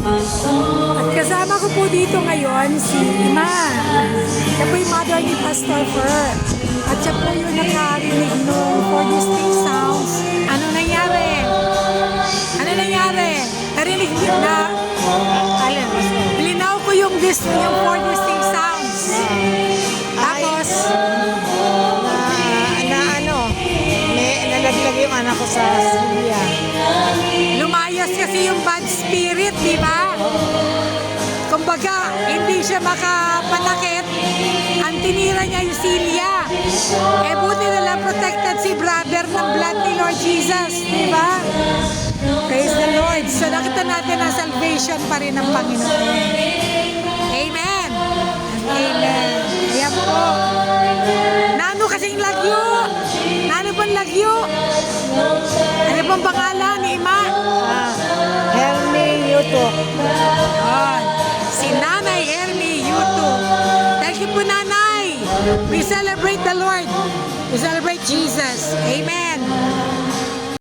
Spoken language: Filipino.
At kasama ko po dito ngayon si Ima. Siya po yung mother ni Pastor Fer. At siya po yung nakarinig nung For Distinct Sounds. Ano nangyari? Ano nangyari? Narinig niyo na? Alin? Linaw ko yung For Distinct Sounds. Tapos, Nalaglag yung anak ko sa Syria. lumayas kasi yung bad spirit, di ba? Kumbaga, hindi siya makapanakit. Ang tinira niya yung Celia. Eh, buti na lang protected si brother ng blood ni Lord Jesus, di ba? Praise the Lord. So, nakita natin ang salvation pa rin ng Panginoon. Amen. Amen. Ayan po. Nano kasing lagyo? Nano pang lagyo? Ano pang pangalan ni Ima? Hermie Yutok. Oh, si Nanay Hermie Yuto. Thank you po, Nanay. We celebrate the Lord. We celebrate Jesus. Amen.